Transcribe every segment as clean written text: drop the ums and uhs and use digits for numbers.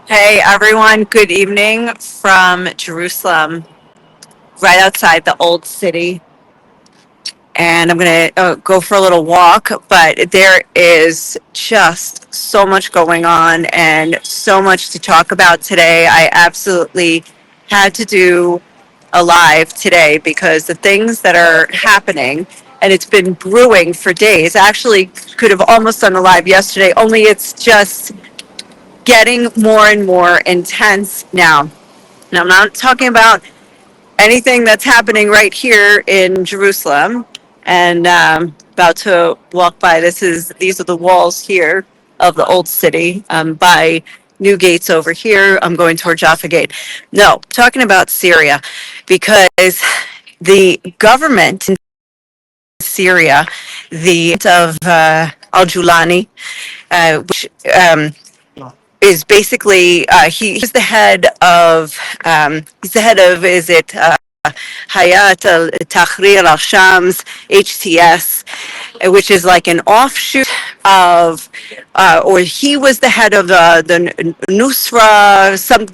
Hey everyone, good evening from Jerusalem, right outside the old city. And I'm going to go for a little walk, but there is just so much going on and so much to talk about today. I absolutely had to do a live today because the things that are happening, and it's been brewing for days. Actually, could have almost done a live yesterday, only it's just getting more and more intense now. And I'm not talking about anything that's happening right here in Jerusalem. And about to walk by. These are the walls here of the old city by New Gates over here. I'm going toward Jaffa Gate. No, talking about Syria, because the government in Syria, the of Al Julani, which is basically he's the head of is it Hayat al Tahrir al Shams HTS, which is like an offshoot of, or he was the head of the Nusra, some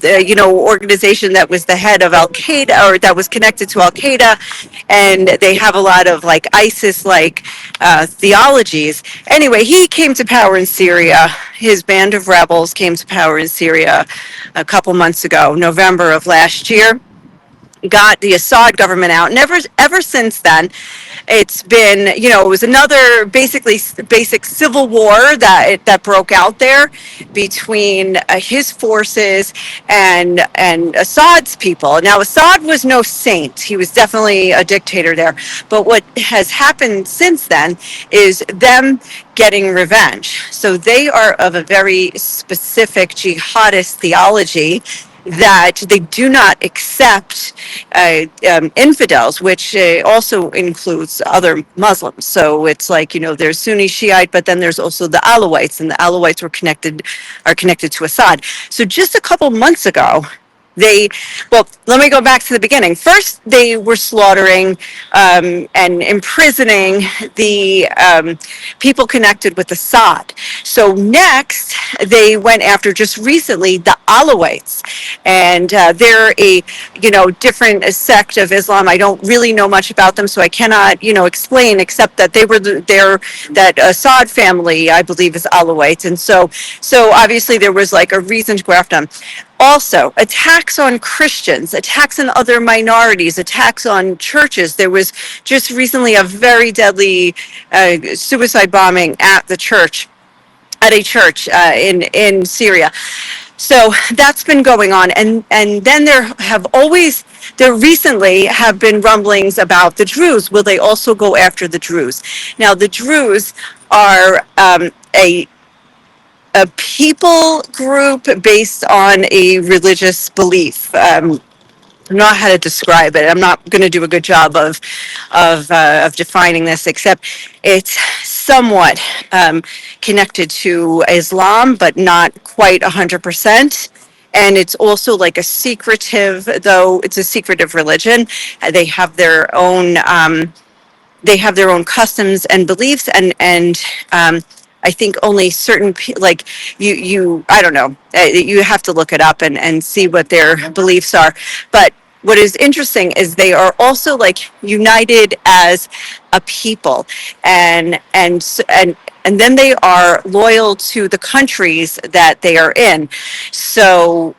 organization that was the head of Al Qaeda or that was connected to Al Qaeda, and they have a lot of like ISIS like theologies. Anyway, he came to power in Syria. His band of rebels came to power in Syria a couple months ago, November of last year, got the Assad government out. And ever since then, it's been, it was another basically basic civil war that broke out there between his forces and Assad's people. Now, Assad was no saint. He was definitely a dictator there. But what has happened since then is them getting revenge. So they are of a very specific jihadist theology that they do not accept infidels, which also includes other Muslims. So it's like, there's Sunni Shiite, but then there's also the Alawites, and the Alawites are connected to Assad. So just a couple months ago, let me go back to the beginning. First, they were slaughtering and imprisoning the people connected with Assad. So next, they went after just recently the Alawites, and they're a different sect of Islam. I don't really know much about them, so I cannot explain except that that Assad family, I believe, is Alawite, and so obviously there was like a reason to go after them. Also, attacks on Christians, attacks on other minorities, attacks on churches. There was just recently a very deadly suicide bombing at a church in Syria. So that's been going on, and then there recently have been rumblings about the Druze. Will they also go after the Druze? Now, the Druze are a people group based on a religious belief. I don't know how to describe it. I'm not going to do a good job of defining this, except it's somewhat connected to Islam, but not quite 100%. And it's also like though it's a secretive religion. They have their own customs and beliefs, and I think only certain like you I don't know, you have to look it up and see what their beliefs are. But what is interesting is they are also like united as a people, and then they are loyal to the countries that they are in. So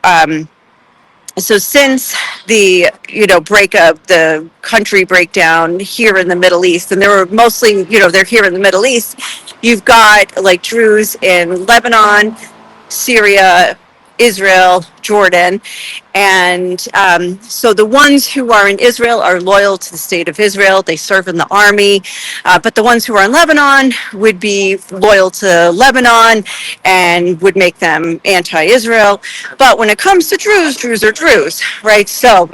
since the the country breakdown here in the Middle East, and they're mostly they're here in the Middle East, you've got like Druze in Lebanon, Syria, Israel, Jordan, and so the ones who are in Israel are loyal to the state of Israel. They serve in the army, but the ones who are in Lebanon would be loyal to Lebanon and would make them anti-Israel. But when it comes to Druze, Druze are Druze, right? So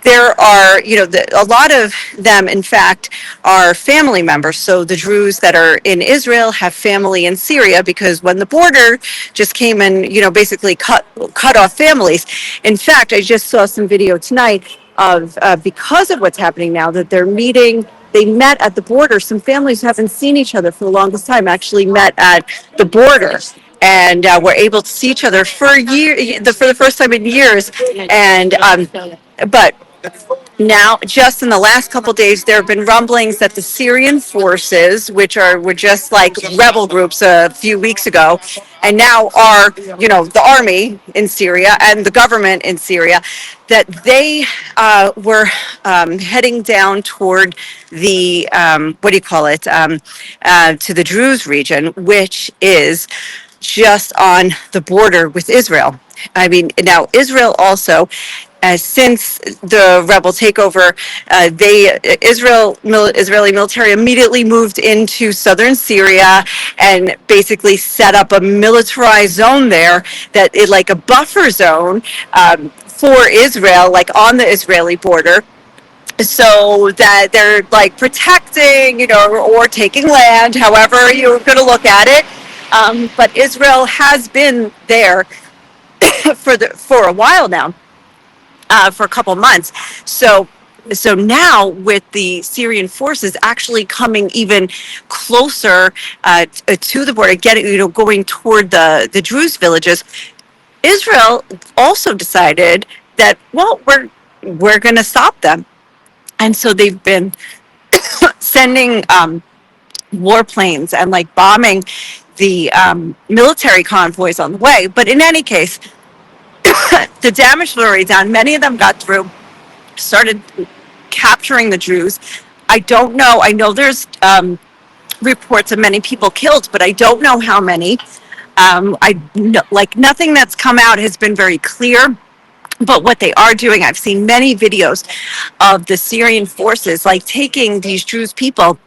there are, a lot of them, in fact, are family members. So the Druze that are in Israel have family in Syria because when the border just came and, basically cut off families. In fact, I just saw some video tonight of because of what's happening now that they met at the border. Some families who haven't seen each other for the longest time actually met at the border. and we're able to see each other for for the first time in years. And but now, just in the last couple of days, there have been rumblings that the Syrian forces, which were just like rebel groups a few weeks ago, and now are, the army in Syria and the government in Syria, that they were heading down toward the what do you call it, to the Druze region, which is just on the border with Israel. I mean, now Israel also, since the rebel takeover, Israeli military immediately moved into southern Syria and basically set up a militarized zone there, that is like a buffer zone for Israel, like on the Israeli border, so that they're like protecting, or taking land, however you're going to look at it. But Israel has been there for a while now, for a couple months. So now, with the Syrian forces actually coming even closer to the border, going toward the Druze villages, Israel also decided that, well, we're going to stop them, and so they've been sending warplanes and like bombing the military convoys on the way. But in any case, the damage was already done. Many of them got through, started capturing the Druze. I don't know. I know there's reports of many people killed, but I don't know how many. Like nothing that's come out has been very clear. But what they are doing, I've seen many videos of the Syrian forces like taking these Druze people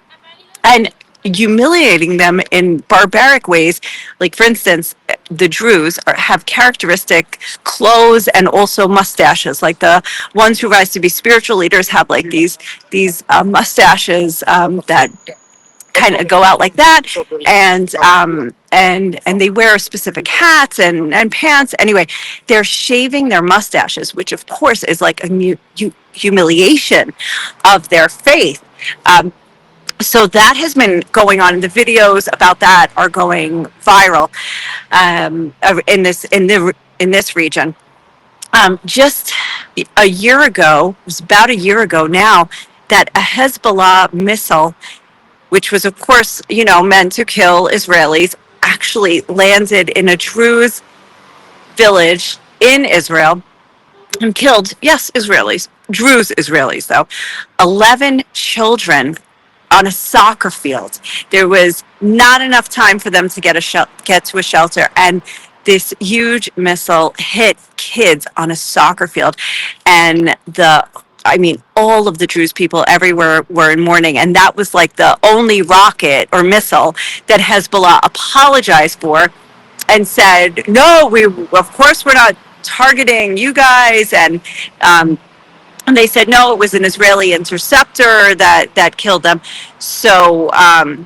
and humiliating them in barbaric ways. Like, for instance, the Druze have characteristic clothes and also mustaches. Like the ones who rise to be spiritual leaders have like these mustaches that kind of go out like that, and they wear specific hats and pants. Anyway, they're shaving their mustaches, which of course is like a humiliation of their faith. So that has been going on. The videos about that are going viral in this region. Just a year ago, it was about a year ago now, that a Hezbollah missile, which was, of course, meant to kill Israelis, actually landed in a Druze village in Israel and killed, yes, Israelis, Druze Israelis, though, 11 children on a soccer field. There was not enough time for them to get to a shelter, and this huge missile hit kids on a soccer field, and all of the Druze people everywhere were in mourning, and that was like the only rocket or missile that Hezbollah apologized for and said, no, of course we're not targeting you guys, and they said no, it was an Israeli interceptor that killed them. So I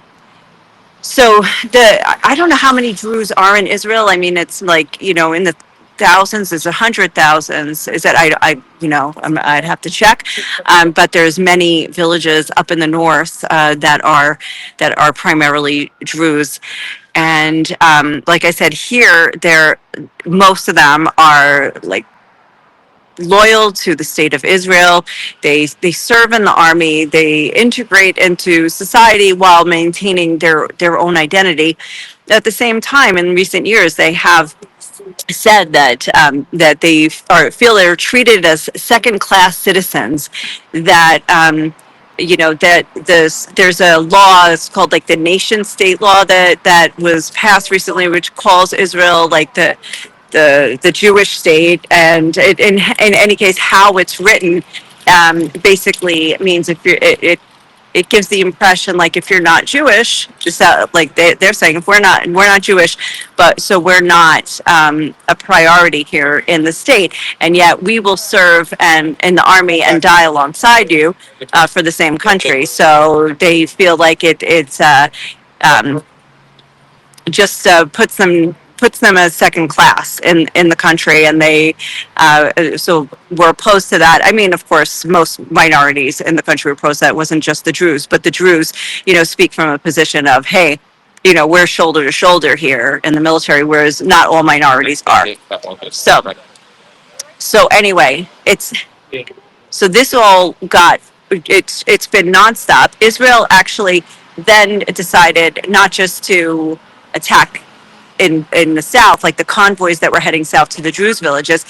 don't know how many Druze are in Israel. I mean, it's like, in the thousands, there's 100,000. Is that I'd have to check. But there's many villages up in the north that are primarily Druze. And like I said, here, most of them are like loyal to the state of Israel. They serve in the army. They integrate into society while maintaining their own identity. At the same time, in recent years, they have said that they feel they're treated as second-class citizens. That there's a law. It's called like the nation-state law that was passed recently, which calls Israel like the Jewish state. And in any case, how it's written basically means it gives the impression like if you're not Jewish, just like they're saying, if we're not Jewish, but so we're not a priority here in the state, and yet we will serve in the army and die alongside you for the same country. So they feel like it's just puts them as second class in the country, and they so we're opposed to that. I mean, of course, most minorities in the country were opposed to that. It wasn't just the Druze, but the Druze, speak from a position of, hey, we're shoulder to shoulder here in the military, whereas not all minorities are. So anyway, so this all got it's been nonstop. Israel actually then decided not just to attack in the south, like the convoys that were heading south to the Druze villages,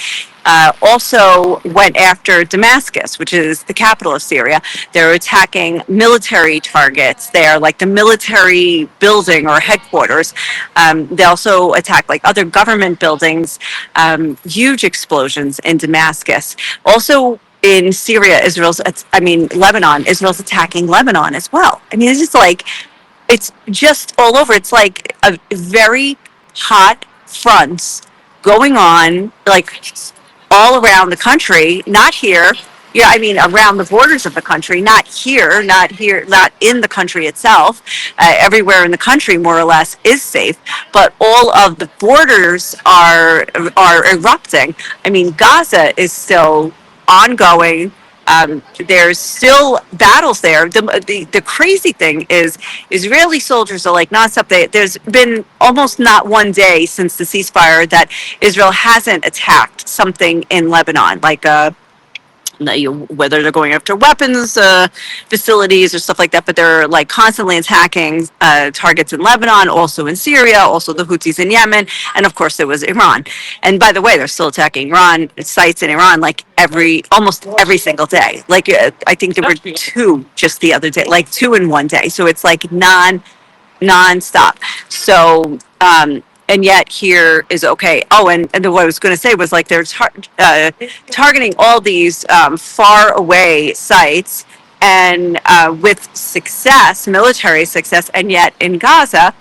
also went after Damascus, which is the capital of Syria. They're attacking military targets there, like the military building or headquarters. They also attacked like other government buildings. Huge explosions in Damascus. Also in Syria, Lebanon, Israel's attacking Lebanon as well. I mean, it's just all over. It's like a very hot fronts going on, like all around the country, not here. Yeah, I mean, around the borders of the country, not here, not in the country itself. Everywhere in the country, more or less, is safe, but all of the borders are erupting. I mean, Gaza is still ongoing. There's still battles there. The crazy thing is Israeli soldiers are like nonstop. There's been almost not one day since the ceasefire that Israel hasn't attacked something in Lebanon, like whether they're going after weapons facilities or stuff like that, but they're like constantly attacking targets in Lebanon, also in Syria, also the Houthis in Yemen, and of course there was Iran. And by the way, they're still attacking Iran sites in Iran like almost every single day. Like I think there were two just the other day, like two in one day. So it's like non-stop. So and yet here is okay. Oh, and what I was going to say was like they're targeting all these far away sites and with success, military success, and yet in Gaza,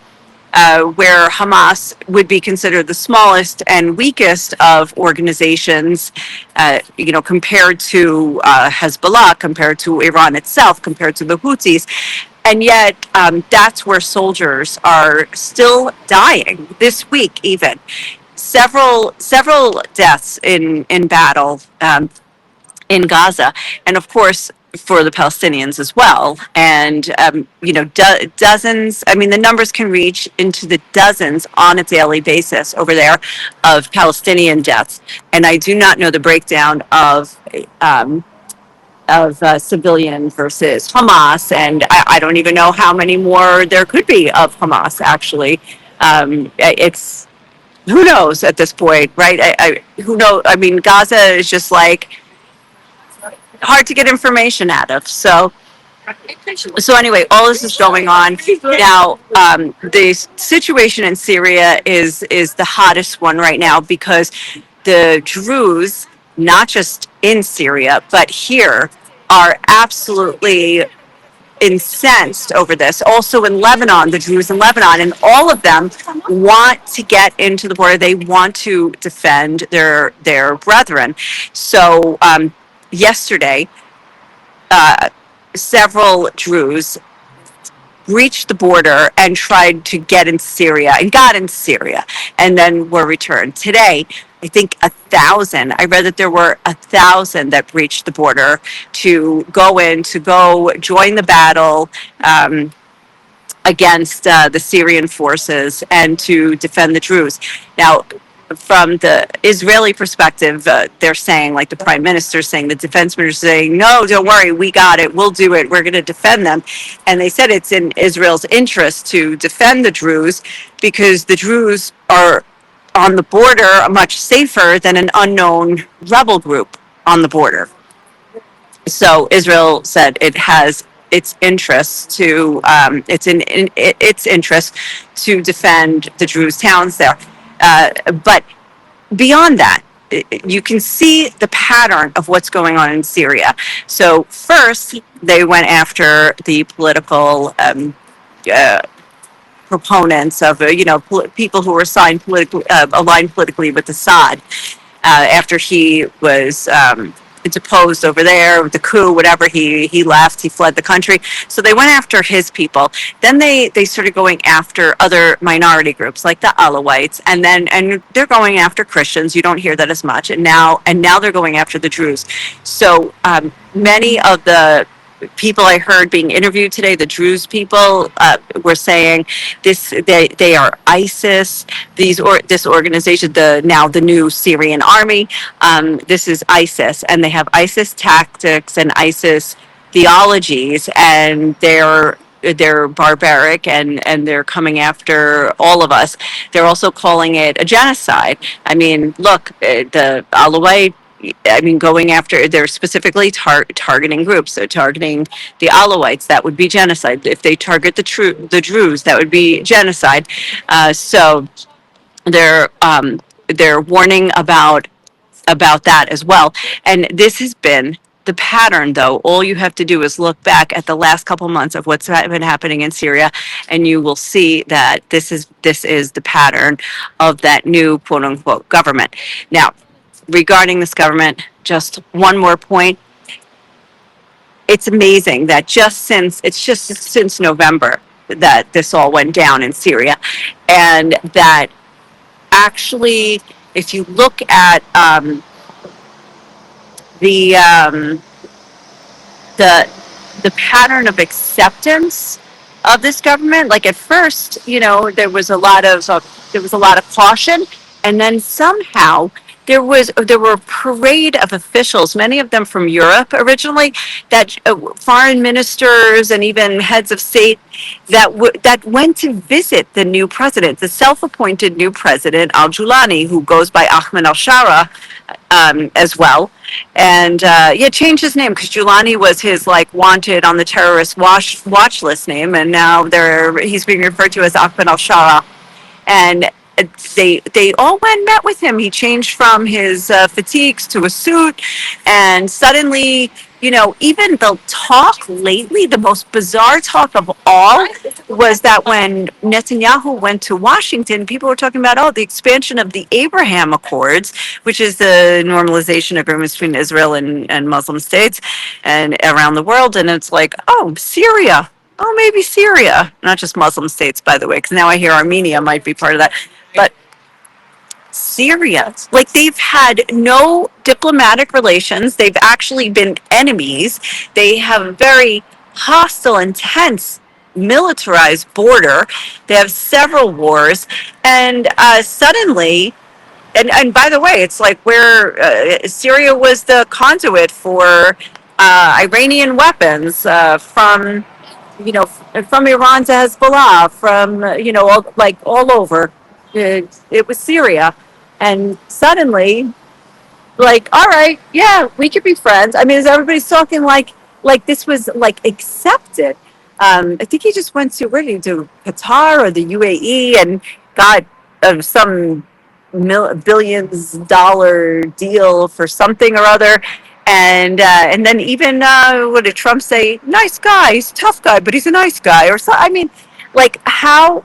where Hamas would be considered the smallest and weakest of organizations, compared to Hezbollah, compared to Iran itself, compared to the Houthis. And yet, that's where soldiers are still dying this week, even. Several deaths in battle in Gaza, and of course for the Palestinians as well. And dozens. I mean, the numbers can reach into the dozens on a daily basis over there of Palestinian deaths. And I do not know the breakdown of civilian versus Hamas, and I don't even know how many more there could be of Hamas. Actually, it's who knows at this point, right? Who knows? I mean, Gaza is just like hard to get information out of. So anyway, all this is going on now. The situation in Syria is the hottest one right now because the Druze, not just in Syria, but here, are absolutely incensed over this. Also in Lebanon, the Druze in Lebanon, and all of them want to get into the border. They want to defend their brethren. So yesterday, several Druze reached the border and tried to get into Syria and got into Syria and then were returned. Today, I think 1,000. I read that there were 1,000 that breached the border to go join the battle against the Syrian forces and to defend the Druze. Now, from the Israeli perspective, they're saying, like the prime minister saying, the defense minister saying, no, don't worry, we got it, we'll do it, we're going to defend them. And they said it's in Israel's interest to defend the Druze because the Druze are on the border much safer than an unknown rebel group on the border. So Israel said it has its interest to its interest to defend the Druze towns there. But beyond that, you can see the pattern of what's going on in Syria. So first, they went after the political proponents of, people who were aligned politically with Assad after he was deposed over there with the coup, whatever. He left, he fled the country. So they went after his people. Then they started going after other minority groups like the Alawites, and they're going after Christians. You don't hear that as much. And now they're going after the Druze. So many of the people I heard being interviewed today, the Druze people, were saying they are ISIS. This organization, the new Syrian army, this is ISIS, and they have ISIS tactics and ISIS theologies, and they're barbaric, and they're coming after all of us. They're also calling it a genocide. I mean, look, the Alawite, I mean, going after, they're specifically targeting groups. They're targeting the Alawites. That would be genocide. If they target the Druze, that would be genocide. So they're warning about that as well. And this has been the pattern, though. All you have to do is look back at the last couple months of what's been happening in Syria, and you will see that this is the pattern of that new quote unquote government. Now, regarding this government, just one more point. It's amazing that just since November that this all went down in Syria, and that actually, if you look at the um, the the pattern of acceptance of this government, like at first, there was a lot of caution, and then somehow there were a parade of officials, many of them from Europe originally, that foreign ministers and even heads of state that went to visit the new president, the self-appointed new president Al Julani, who goes by Ahmed Al Shara, as well. And yeah, changed his name because Julani was his like wanted on the terrorist watch list name, and now he's being referred to as Ahmed Al Shara. And they all went and met with him. He changed from his fatigues to a suit, and suddenly, even the talk lately, the most bizarre talk of all, was that when Netanyahu went to Washington, people were talking about, the expansion of the Abraham Accords, which is the normalization agreements between Israel and Muslim states and around the world. And it's like, Syria. Oh, maybe Syria, not just Muslim states, by the way, because now I hear Armenia might be part of that. But Syria, like they've had no diplomatic relations. They've actually been enemies. They have a very hostile, intense, militarized border. They have several wars. And suddenly, and by the way, it's like where Syria was the conduit for Iranian weapons from Iran to Hezbollah, from all over. It was Syria, and suddenly, like, all right, yeah, we could be friends. I mean, is everybody's talking like this was like accepted? I think he just went to, where did he do, Qatar or the UAE, and got some billions dollar deal for something or other. And then even what did Trump say? Nice guy, he's a tough guy, but he's a nice guy, or so. I mean, like how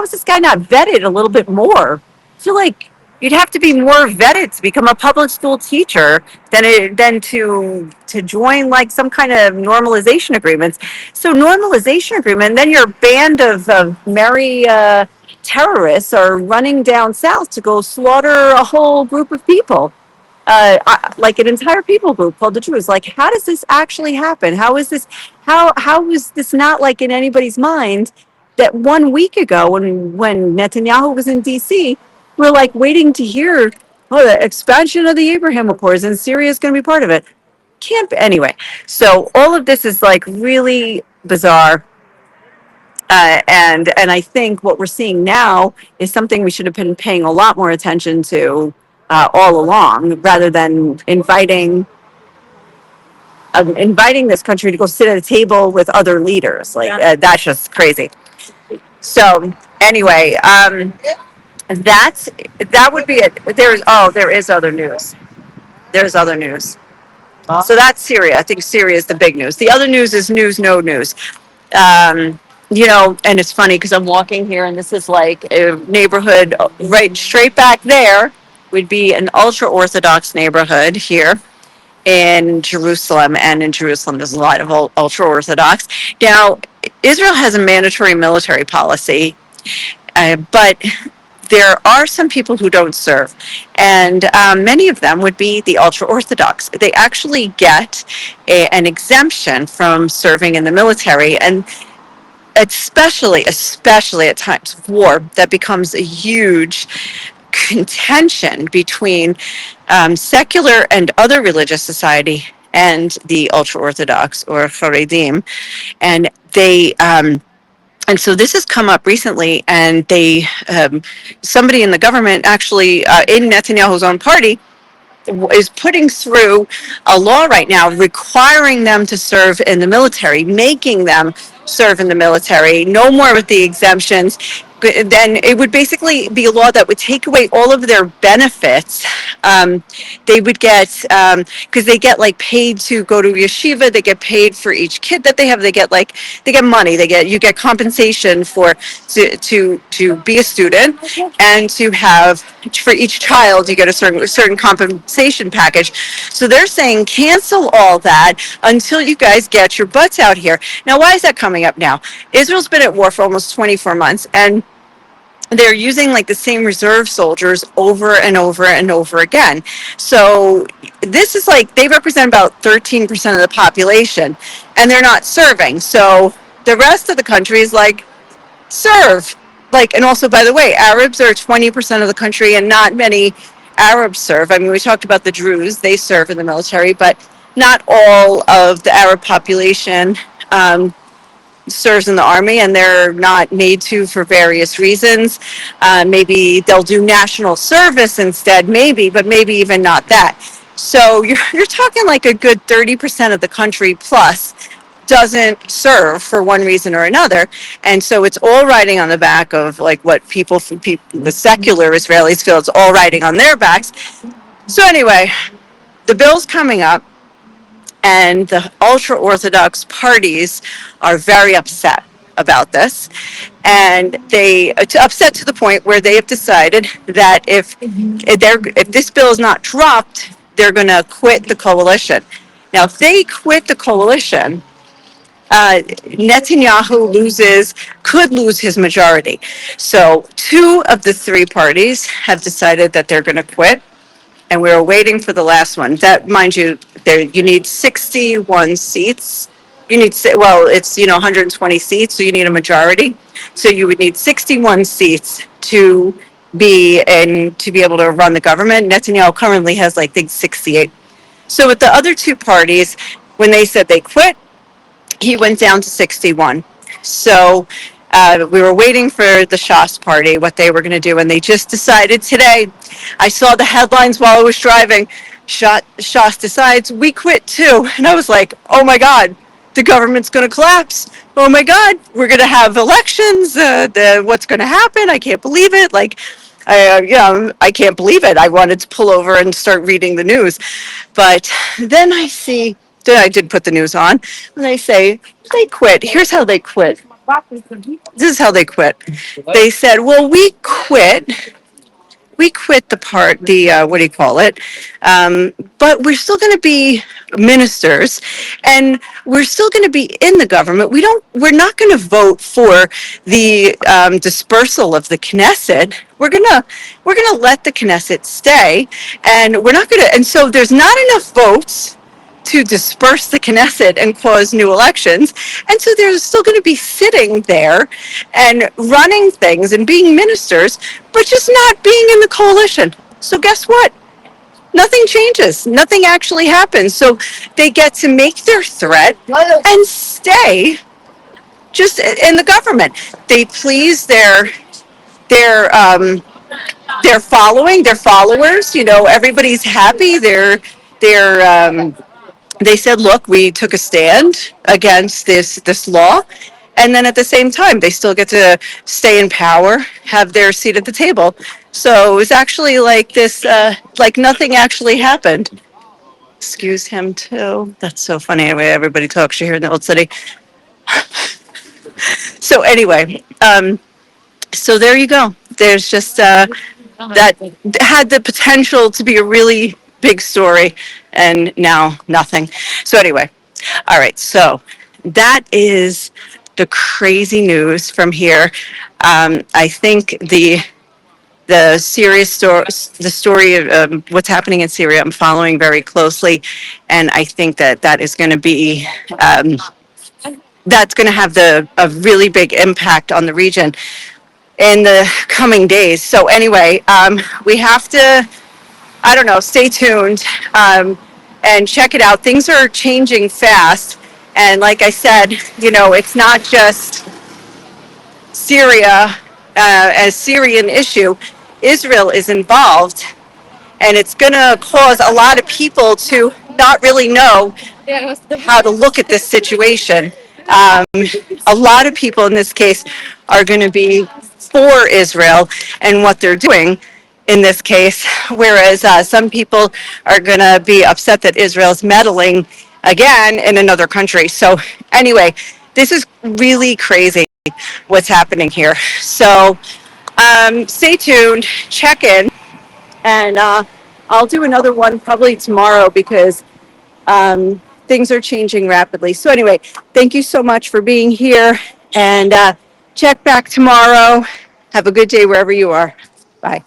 is this guy not vetted a little bit more? I feel like you'd have to be more vetted to become a public school teacher than to join like some kind of normalization agreements. So normalization agreement, then your band of merry terrorists are running down south to go slaughter a whole group of people, like an entire people group called the Druze. Like, how does this actually happen? How is this not like in anybody's mind that 1 week ago when Netanyahu was in DC, we're like waiting to hear, the expansion of the Abraham Accords and Syria is going to be part of it. Can't be, anyway. So all of this is like really bizarre. And I think what we're seeing now is something we should have been paying a lot more attention to all along, rather than inviting this country to go sit at a table with other leaders. Like, that's just crazy. So anyway, that would be it. There is other news. There's other news. So that's Syria. I think Syria is the big news. The other news is no news. And it's funny because I'm walking here, and this is like a neighborhood right straight back there would be an ultra Orthodox neighborhood here in Jerusalem, and in Jerusalem there's a lot of ultra Orthodox. Now, Israel has a mandatory military policy, but there are some people who don't serve, and many of them would be the ultra orthodox. They actually get an exemption from serving in the military, and especially at times of war, that becomes a huge contention between secular and other religious society and the ultra orthodox or Haredim, and they. And so this has come up recently, and somebody in the government, actually in Netanyahu's own party, is putting through a law right now requiring them to serve in the military, making them serve in the military, no more with the exemptions. Then it would basically be a law that would take away all of their benefits. They would get, because they get like paid to go to yeshiva, they get paid for each kid that they have. They get money. You get compensation to be a student, and to have, for each child, you get a certain compensation package. So they're saying cancel all that until you guys get your butts out here. Now, why is that coming up now? Israel's been at war for almost 24 months, and they're using like the same reserve soldiers over and over and over again. So this is like, they represent about 13% of the population, and they're not serving. So the rest of the country is like, serve. Like, and also, by the way, Arabs are 20% of the country, and not many Arabs serve. I mean, we talked about the Druze, they serve in the military, but not all of the Arab population serves in the army, and they're not made to for various reasons. Maybe they'll do national service instead, maybe, but maybe even not that. So you're talking like a good 30% of the country plus doesn't serve for one reason or another. And so it's all riding on the back of like what the secular Israelis feel it's all riding on their backs. So anyway, the bill's coming up, and the ultra Orthodox parties are very upset about this. And they upset to the point where they have decided that if this bill is not dropped, they're going to quit the coalition. Now, if they quit the coalition, Netanyahu could lose his majority. So two of the three parties have decided that they're going to quit, and we're waiting for the last one. That, mind you, you need 61 seats. It's 120 seats, so you need a majority. So you would need 61 seats to be able to run the government. Netanyahu currently has, like, I think, 68. So with the other two parties, when they said they quit, he went down to 61. So we were waiting for the Shas party, what they were going to do, and they just decided today. I saw the headlines while I was driving. Shas decides we quit too, and I was like, oh my God, the government's going to collapse. Oh my God, we're going to have elections. What's going to happen? I can't believe it. Like, I can't believe it. I wanted to pull over and start reading the news, but then I did put the news on, and they say they quit. Here's how they quit. This is how they quit. They said, well, we quit what do you call it? But we're still going to be ministers, and we're still going to be in the government. We're not going to vote for the dispersal of the Knesset. We're going to let the Knesset stay, and we're not going to, and so there's not enough votes to disperse the Knesset and cause new elections. And so they're still going to be sitting there and running things and being ministers, but just not being in the coalition. So guess what? Nothing changes. Nothing actually happens. So they get to make their threat and stay just in the government. They please their followers. Everybody's happy. They said, look, we took a stand against this law, and then at the same time, they still get to stay in power, have their seat at the table. So it was actually like this, like nothing actually happened. Excuse him too. That's so funny. Anyway, everybody talks here in the old city. So anyway, so there you go. There's just that had the potential to be a really big story, and now nothing. So anyway, all right. So that is the crazy news from here. I think the serious story, the story of what's happening in Syria, I'm following very closely, and I think that that is going to be that's going to have a really big impact on the region in the coming days. So anyway, we have to, I don't know, stay tuned and check it out. Things are changing fast, and like I said, it's not just Syria as Syrian issue. Israel is involved, and it's going to cause a lot of people to not really know how to look at this situation. A lot of people in this case are going to be for Israel and what they're doing in this case, whereas some people are going to be upset that Israel's meddling again in another country. So, anyway, this is really crazy what's happening here. So, stay tuned, check in, and I'll do another one probably tomorrow because things are changing rapidly. So, anyway, thank you so much for being here, and check back tomorrow. Have a good day wherever you are. Bye.